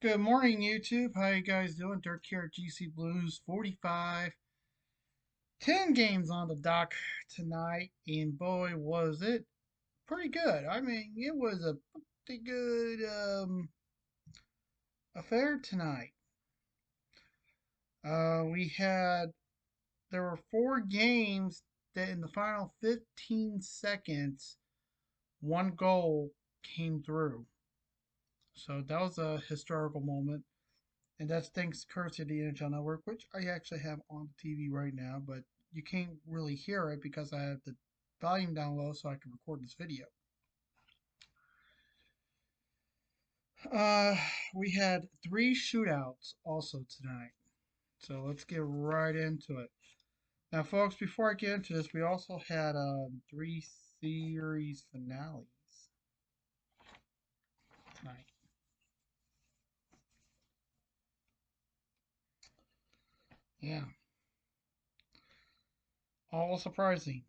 Good morning, YouTube. How you guys doing? Dirk here at GC Blues 45. 10 games on the dock tonight, and boy, was it pretty good. I mean, it was a pretty good affair tonight. We had, there were 4 games that in the final 15 seconds, one goal came through. So that was a historical moment. And that's thanks courtesy of the NHL Network, which I actually have on the TV right now, but you can't really hear it because I have the volume down low so I can record this video. Uh, we had 3 shootouts also tonight, so let's get right into it. Now, folks, before I get into this, we also had 3 series finales tonight. Yeah, all surprising.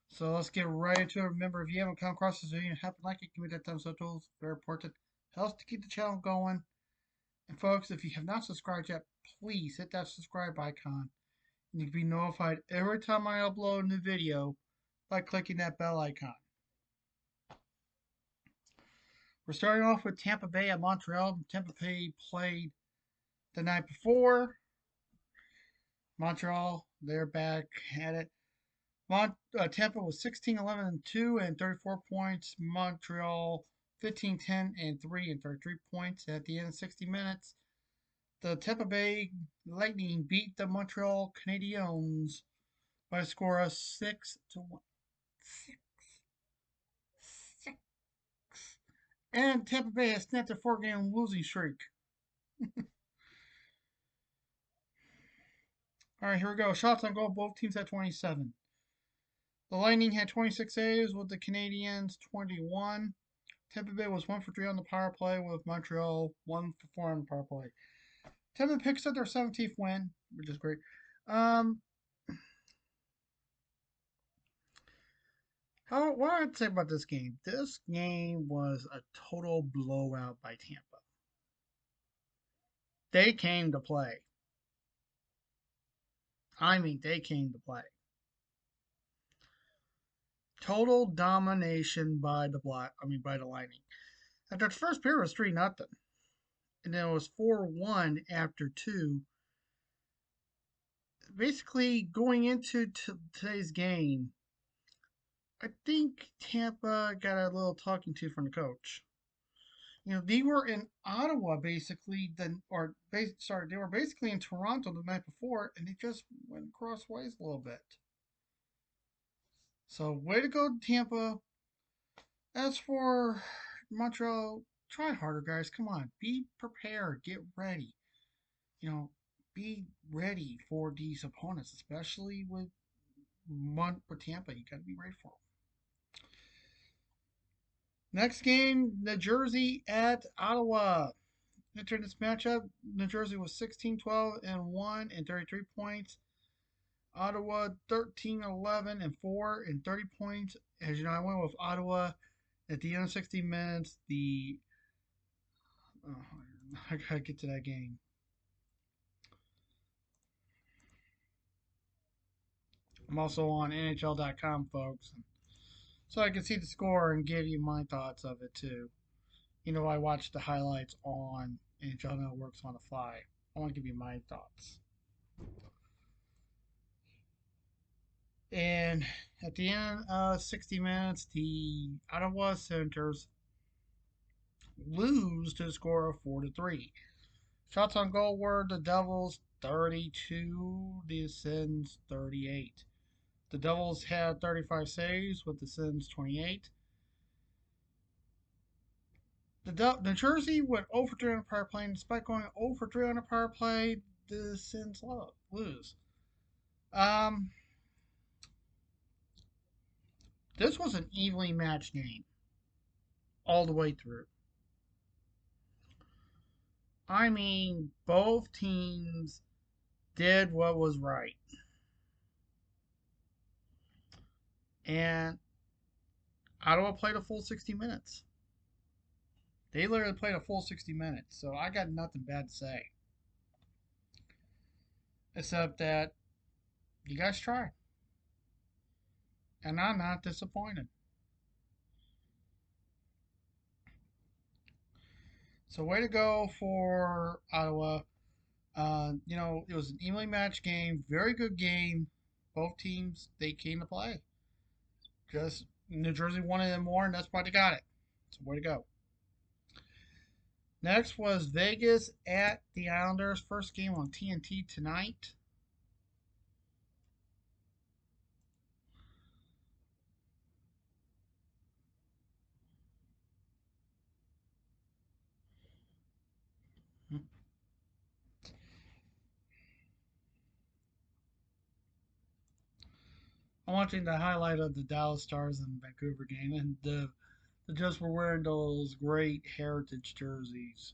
So let's get right into it. Remember, if you haven't come across this video and happen to like it, give me that thumbs up tools. Very important. Helps to keep the channel going. And folks, if you have not subscribed yet, please hit that subscribe icon. And you can be notified every time I upload a new video by clicking that bell icon. We're starting off with Tampa Bay at Montreal. Tampa Bay played the night before. Montreal, they're back at it. Tampa was 16-11-2 and 34 points. Montreal 15-10-3 and 33 points. At the end of 60 minutes, the Tampa Bay Lightning beat the Montreal Canadiens by a score of 6-1. 6. And Tampa Bay has snapped a 4-game losing streak. All right, here we go. Shots on goal, both teams at 27. The Lightning had 26 saves with the Canadiens 21. Tampa Bay was 1 for 3 on the power play with Montreal 1 for 4 on the power play. Tampa picks up their 17th win, which is great. What I'd say about this game? This game was a total blowout by Tampa. They came to play. I mean, they came to play. Total domination by the Lightning. After the first period was 3-0, and then it was 4-1 after 2. Basically, going into today's game, I think Tampa got a little talking to from the coach. They were in Ottawa basically, they were basically in Toronto the night before, and they just went crossways a little bit. So, way to go, Tampa. As for Montreal, try harder, guys. Come on, be prepared, get ready. Be ready for these opponents, especially with Tampa. You got to be ready for them. Next game, New Jersey at Ottawa. Entering this matchup, New Jersey was 16-12-1 and 33 points. Ottawa 13-11-4 and 30 points. As you know, I went with Ottawa at the end of 60 minutes. I gotta get to that game. I'm also on NHL.com, folks, so I can see the score and give you my thoughts of it too. I watch the highlights on NHL Networks on the fly. I want to give you my thoughts. And at the end of 60 minutes, the Ottawa Senators lose to the score of 4-3. Shots on goal were the Devils 32, the Sens 38. The Devils had 35 saves with the Sens 28. New Jersey went over 3 on the power play, and despite going over 3 on the power play, the Sens lose. This was an evenly matched game all the way through. I mean, both teams did what was right. And Ottawa played a full 60 minutes. They literally played a full 60 minutes, so I got nothing bad to say. Except that you guys tried. And I'm not disappointed. So way to go for Ottawa. It was an evenly matched game, very good game. Both teams they came to play. Just New Jersey wanted it more, and that's why they got it. So way to go. Next was Vegas at the Islanders. First game on TNT tonight. I'm watching the highlight of the Dallas Stars and Vancouver game, and the Jets were wearing those great heritage jerseys.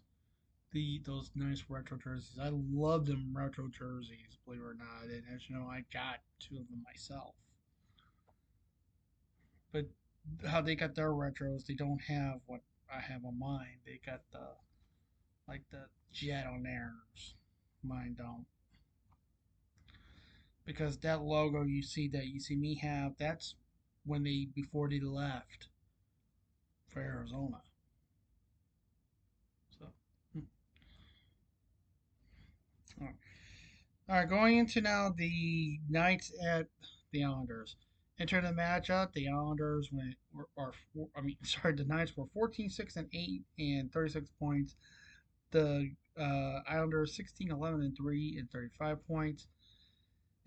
Those nice retro jerseys. I love them retro jerseys, believe it or not. And as you know, I got two of them myself. But how they got their retros, they don't have what I have on mine. They got the jet on theirs. Mine don't. Because that logo you see me have, that's when they before they left for Arizona. So all right. All right, going into now the Knights at the Islanders. Enter the matchup. The Islanders sorry, the Knights were 14-6-8 and 36 points. The Islanders 16-11-3 and 35 points.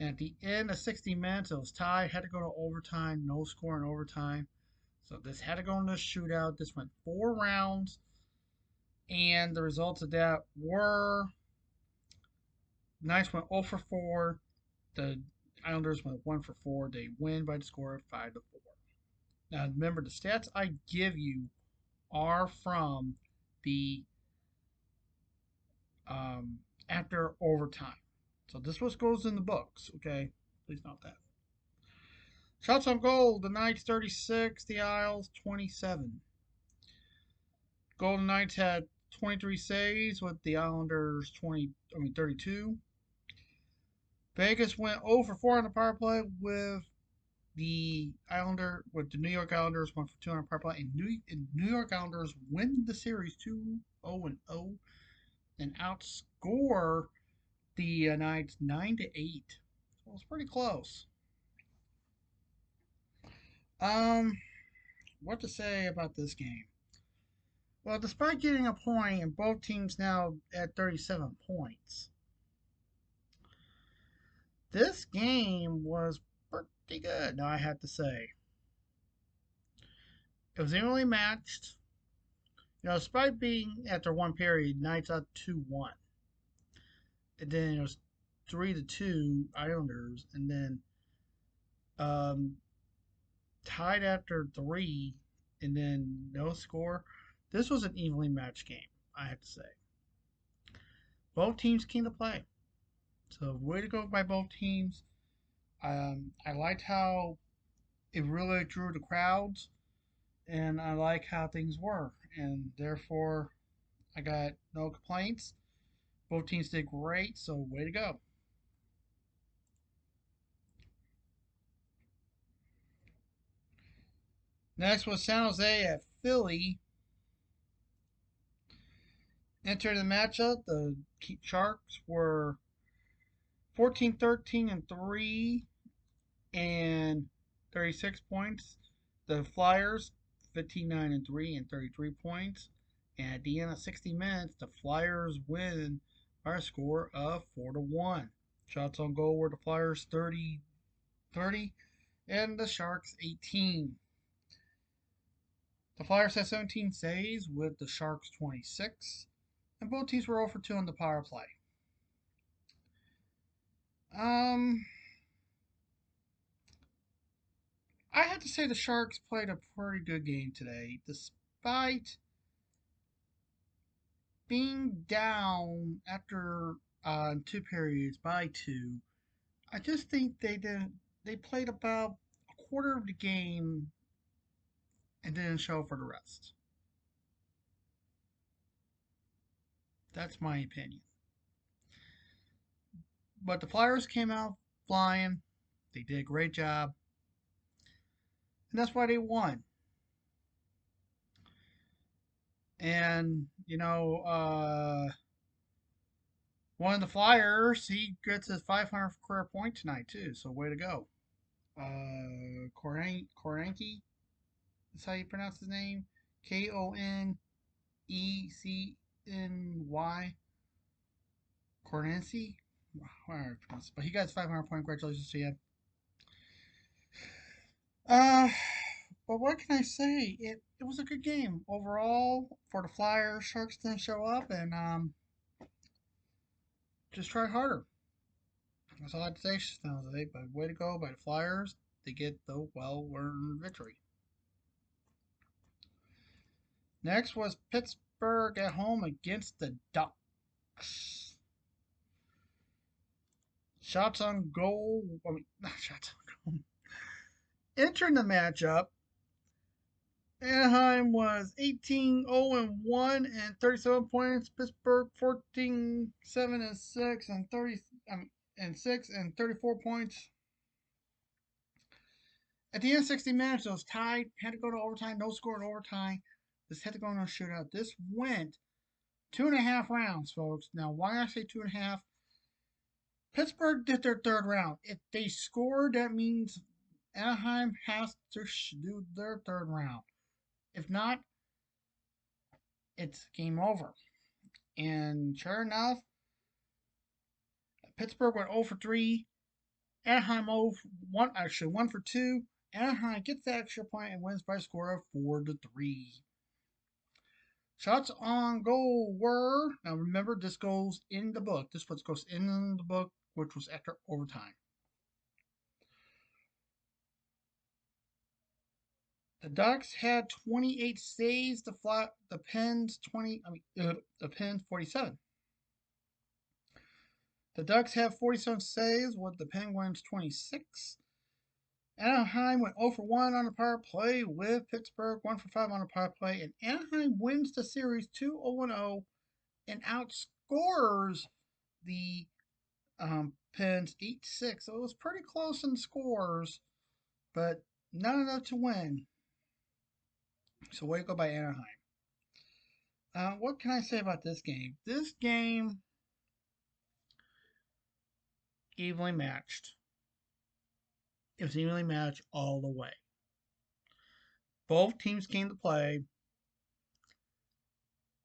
And at the end of 60 minutes, it was tied. Had to go to overtime. No score in overtime. So this had to go into a shootout. This went 4 rounds. And the results of that were Knights went 0 for 4. The Islanders went 1 for 4. They win by the score of 5-4. Now remember, the stats I give you are from the um, after overtime. So this was goes in the books. Okay, please note that. Shots on goal: the Knights 36, the Isles 27. Golden Knights had 23 saves with the Islanders 32. Vegas went 0 for 4 on the power play with the New York Islanders 1 for 2 on the power play, and New York Islanders win the series 2-0 and outscore the Knights 9-8. So it's pretty close. Um, what to say about this game? Well, despite getting a point, and both teams now at 37 points, this game was pretty good. Now I have to say, it was evenly matched. Despite being after one period, Knights up 2-1, and then it was 3-2 Islanders, and then um, tied after three, and then no score. This was an evenly matched game, I have to say. Both teams came to play, so way to go by both teams. I liked how it really drew the crowds, and I like how things were, and therefore I got no complaints. Both teams did great, so way to go. Next was San Jose at Philly. Entering the matchup, the Sharks were 14-13-3 and 36 points. The Flyers 15-9-3 and 33 points. And at the end of 60 minutes, the Flyers win by a score of 4-1. Shots on goal were the Flyers 30 and the Sharks 18. The Flyers had 17 saves with the Sharks 26, and both teams were 0 for 2 on the power play. Um, I have to say the Sharks played a pretty good game today, despite being down after 2 periods by 2. I just think they didn't. They played about a quarter of the game and didn't show for the rest. That's my opinion. But the Flyers came out flying. They did a great job. And that's why they won. And, one of the Flyers, he gets his 500th career point tonight, too. So, way to go. Koranky? That's how you pronounce his name? Konecny. Cornency? But he got his 500 point. Congratulations to you. Uh, but what can I say? It was a good game overall for the Flyers. Sharks didn't show up, and just try harder. That's all I have to say, today. But way to go by the Flyers. They get the well-earned victory. Next was Pittsburgh at home against the Ducks. Shots on goal. I mean, not shots on goal. Entering the matchup, Anaheim was 18-0-1 and 37 points. Pittsburgh 14-7-6 and 30 and 6 and 34 points. At the end of 60 minutes, it was tied. Had to go to overtime. No score in overtime. This had to go in a shootout. This went 2.5 rounds, folks. Now, why I say 2.5? Pittsburgh did their third round. If they scored, that means Anaheim has to do their third round. If not, it's game over. And sure enough, Pittsburgh went 0 for 3. Anaheim 0 for 1, actually 1 for 2. Anaheim gets the extra point and wins by a score of 4 to 3. Shots on goal were, now remember, this goes in the book. This what goes in the book, which was after overtime. The Ducks had 28 saves. The Pens 47. The Ducks have 47 saves with the Penguins 26. Anaheim went 0 for 1 on the power play with Pittsburgh 1 for 5 on the power play, and Anaheim wins the series 2-0 and outscores the Pens 8-6. So it was pretty close in scores, but not enough to win. So way to go by Anaheim. What can I say about this game? This game evenly matched. It was evenly matched all the way. Both teams came to play,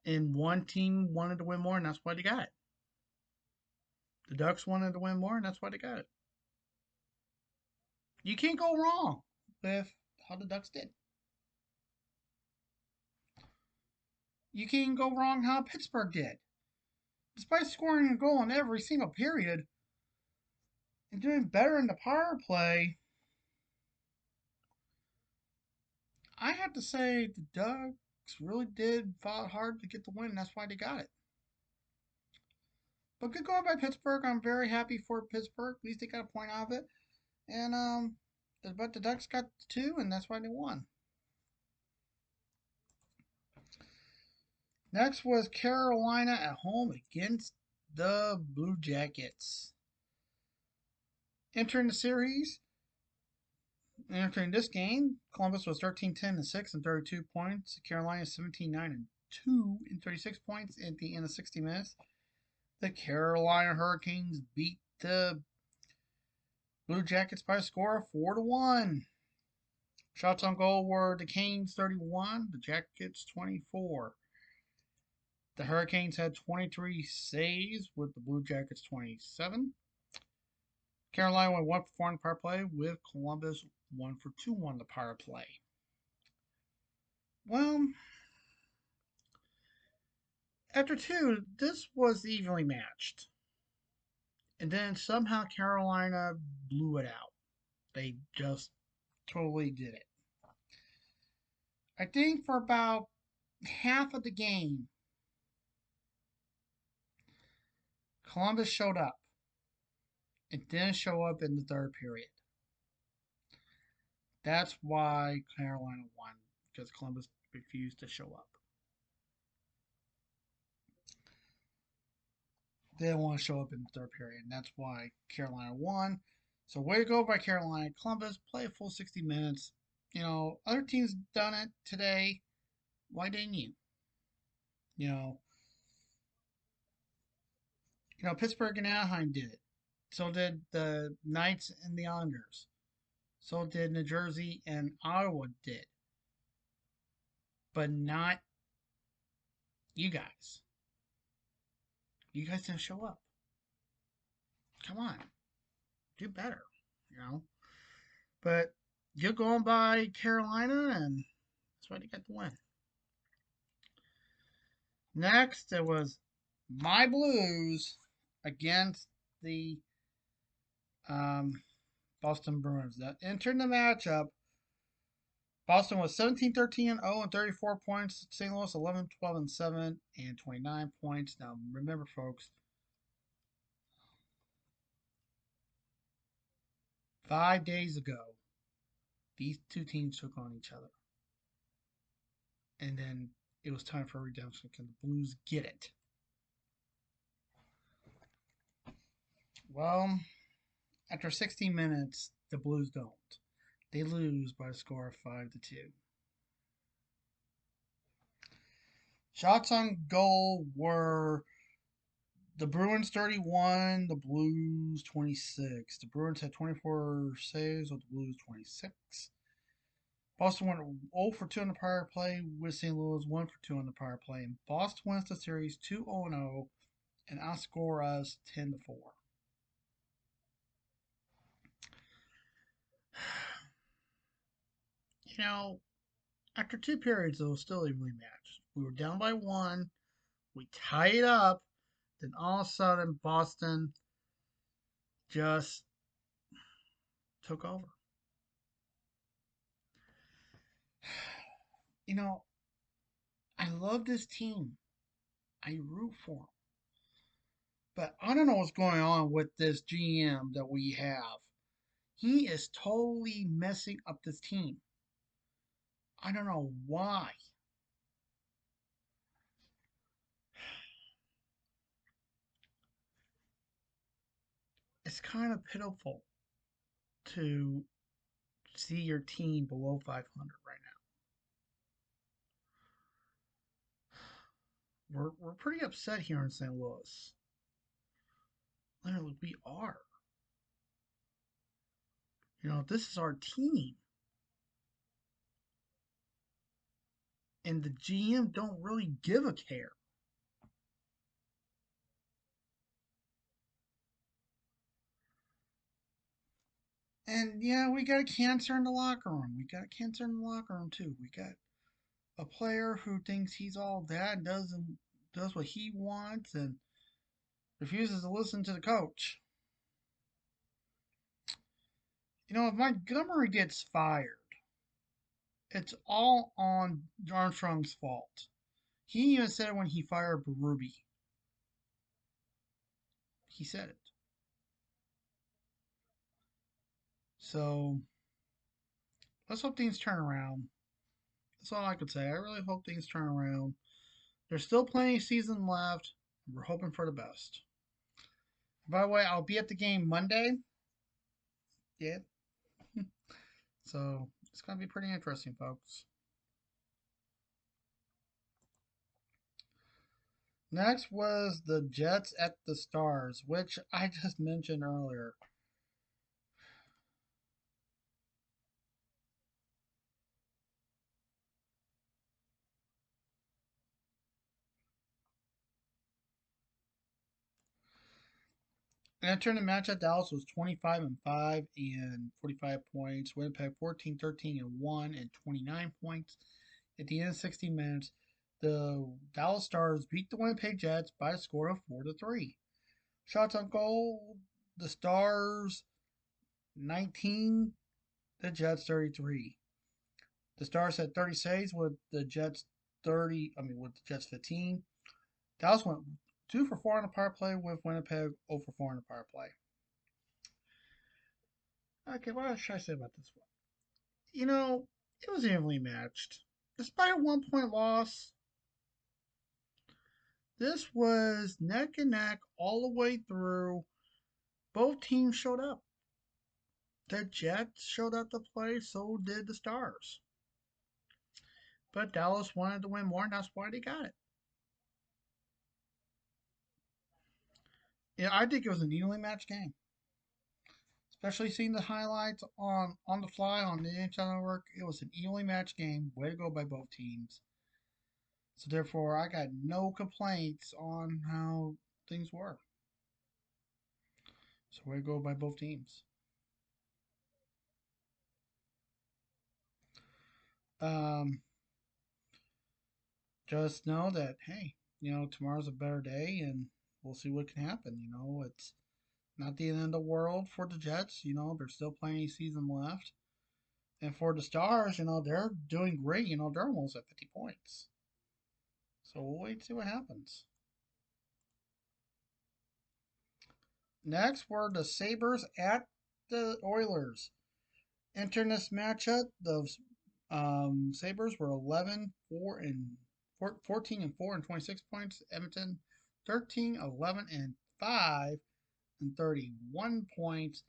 and one team wanted to win more, and that's why they got it. The Ducks wanted to win more, and that's why they got it. You can't go wrong with how the Ducks did. You can't go wrong how Pittsburgh did. Despite scoring a goal in every single period and doing better in the power play, I have to say the Ducks really did fought hard to get the win, and that's why they got it. But good going by Pittsburgh. I'm very happy for Pittsburgh. At least they got a point out of it. And but the Ducks got 2, and that's why they won. Next was Carolina at home against the Blue Jackets. Entering the series, entering this game, Columbus was 13-10-6 and 32 points. Carolina 17-9-2 and 36 points at the end of 60 minutes. The Carolina Hurricanes beat the Blue Jackets by a score of 4-1. Shots on goal were the Canes 31, the Jackets 24. The Hurricanes had 23 saves with the Blue Jackets 27. Carolina went 1 for 4 on the power play with Columbus 1 for 2 on the power play. Well, after 2, this was evenly matched. And then somehow Carolina blew it out. They just totally did it. I think for about half of the game, Columbus showed up. It didn't show up in the third period. That's why Carolina won, because Columbus refused to show up. They didn't want to show up in the third period, and that's why Carolina won. So way to go by Carolina. Columbus play a full 60 minutes. Other teams done it today. Why didn't you? You know, Pittsburgh and Anaheim did it. So did the Knights and the Islanders. So did New Jersey and Ottawa did, but not you guys. You guys didn't show up. Come on, do better. You know, but you're going by Carolina, and that's why you got the win. Next, it was my Blues against the um, Boston Bruins. That entered the matchup. Boston was 17-13 and 0 and 34 points. St. Louis 11-12 and 7 and 29 points. Now, remember, folks, 5 days ago, these two teams took on each other. And then it was time for redemption. Can the Blues get it? Well, after 60 minutes, the Blues don't. They lose by a score of 5-2. Shots on goal were the Bruins 31, the Blues 26. The Bruins had 24 saves with the Blues 26. Boston went 0 for 2 on the power play with St. Louis 1 for 2 on the power play. And Boston wins the series 2-0 and outscore us 10-4. You know, after two periods, it was still evenly matched. We were down by one. We tied it up. Then all of a sudden, Boston just took over. You know, I love this team. I root for them. But I don't know what's going on with this GM that we have. He is totally messing up this team. I don't know why. It's kind of pitiful to see your team below 500 right now. We're pretty upset here in St. Louis. Literally, we are. This is our team. And the GM don't really give a care. And yeah, we got a cancer in the locker room. We got a cancer in the locker room too. We got a player who thinks he's all that and does what he wants and refuses to listen to the coach. If Montgomery gets fired, it's all on Armstrong's fault. He even said it when he fired Berube. He said it. So let's hope things turn around. That's all I could say. I really hope things turn around. There's still plenty of season left. We're hoping for the best. By the way, I'll be at the game Monday. Yeah. So it's going to be pretty interesting, folks. Next was the Jets at the Stars, which I just mentioned earlier. And entering the match at Dallas was 25 and 5 and 45 points. Winnipeg 14-13 and 1 and 29 points. At the end of 60 minutes, the Dallas Stars beat the Winnipeg Jets by a score of 4-3. Shots on goal, the Stars 19, the Jets 33. The Stars had 30 saves with the Jets 15. Dallas went 2 for 4 on the power play with Winnipeg 0 for 4 on the power play. Okay, what should I say about this one? It was evenly matched. Despite a 1 point loss, This was neck and neck all the way through. Both teams showed up. The Jets showed up to play, so did the Stars. But Dallas wanted to win more, and that's why they got it. Yeah, I think it was an evenly matched game. Especially seeing the highlights on the fly on the NHL Network, it was an evenly matched game. Way to go by both teams. So therefore, I got no complaints on how things were. So way to go by both teams. Um, just know that hey, tomorrow's a better day, and we'll see what can happen. It's not the end of the world for the Jets. There's still plenty of season left. And for the Stars, they're doing great. They're almost at 50 points. So we'll wait and see what happens. Next were the Sabres at the Oilers. Entering this matchup, the Sabres were 11, 4, and 14 and 4 and 26 points. Edmonton 13, 11, and 5 and 31 points.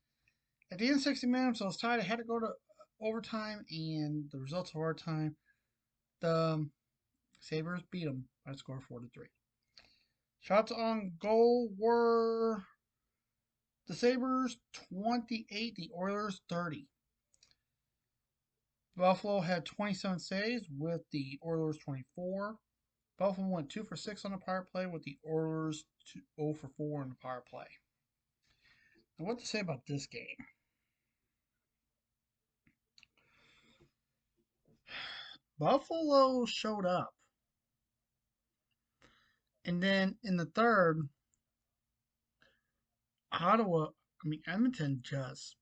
At the end of 60 minutes, it was tied. It had to go to overtime, and the results of overtime, the Sabres beat them by a score of 4-3. Shots on goal were the Sabres 28, the Oilers 30. Buffalo had 27 saves with the Oilers 24. Buffalo went 2 for 6 on the power play with the Oilers 0 for 4 on the power play. Now, what to say about this game? Buffalo showed up. And then in the third, Edmonton just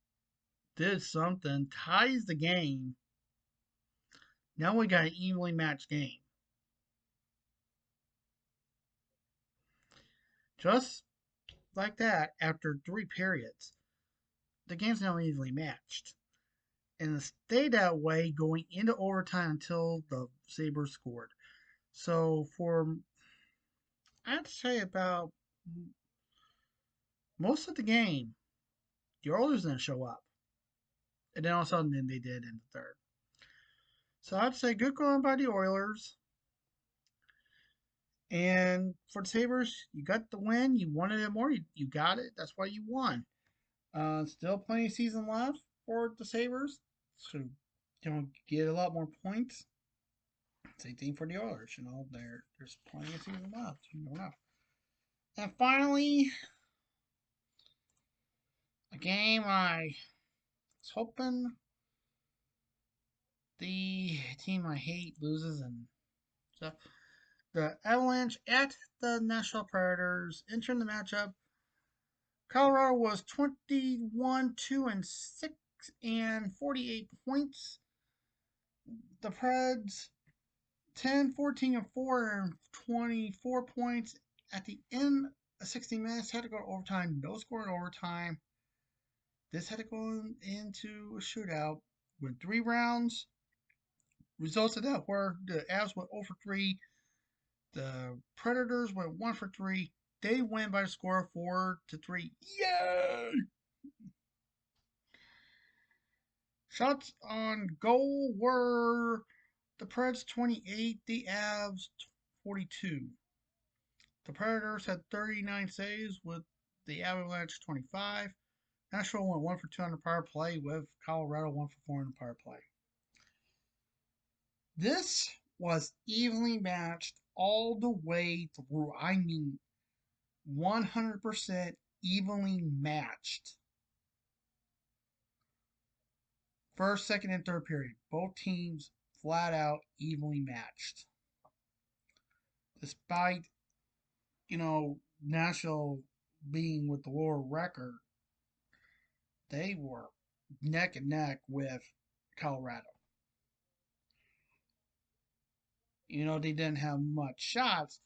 did something, ties the game. Now we got an evenly matched game. Just like that, after 3 periods, the game's now evenly matched. And it stayed that way going into overtime until the Sabres scored. So I'd say about most of the game, the Oilers didn't show up. And then all of a sudden, then they did in the third. So I'd say good going by the Oilers. And for the Sabres, you got the win. You wanted it more. You got it. That's why you won. Still plenty of season left for the Sabres. So, get a lot more points. Same thing for the Oilers. There's plenty of season left. You don't know. And finally, a game I was hoping the team I hate loses, and so the Avalanche at the Nashville Predators entering the matchup. Colorado was 21, 2, and 6 and 48 points. The Preds 10, 14, and 4 and 24 points. At the end of 60 minutes, had to go to overtime. No score in overtime. This had to go into a shootout with 3 rounds. Results of that were the Avs went 0 for 3. The Predators went 1 for 3. They win by a score of 4-3. Yay! Shots on goal were the Preds 28, the Avs 42. The Predators had 39 saves with the Avalanche 25. Nashville went 1 for 2 on the power play with Colorado 1 for 4 on the power play. This was evenly matched all the way through. I mean, 100% evenly matched. First, second, and third period. Both teams flat out evenly matched. Despite, Nashville being with the lower record, they were neck and neck with Colorado. They didn't have much shots.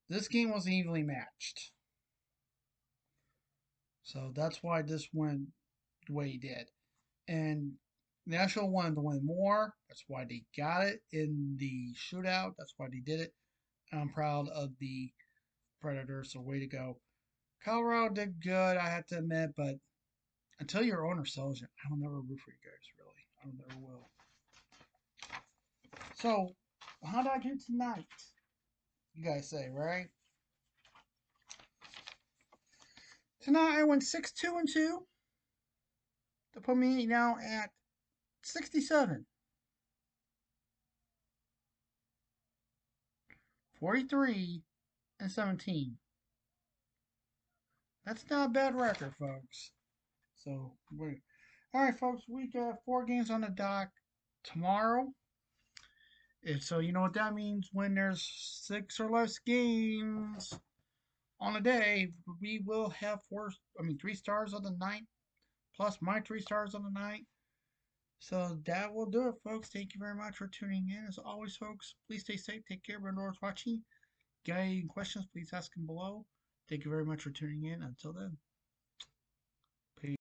This game was evenly matched. So that's why this went the way he did. And Nashville wanted to win more. That's why they got it in the shootout. That's why they did it. I'm proud of the Predators, so way to go. Colorado did good, I have to admit, but until your owner sells you, I will never root for you guys, really. I never will. So, how did I do tonight? You guys say, right? Tonight I went 6-2-2 to put me now at 67, 43, and 17. That's not a bad record, folks. So, wait. All right, folks, we got 4 games on the dock tomorrow. So, you know what that means when there's 6 or less games on a day, we will have 3 stars on the night, plus my 3 stars on the night. So that will do it, folks. Thank you very much for tuning in. As always, folks, please stay safe. Take care. Everyone watching. Got any questions, please ask them below. Thank you very much for tuning in. Until then.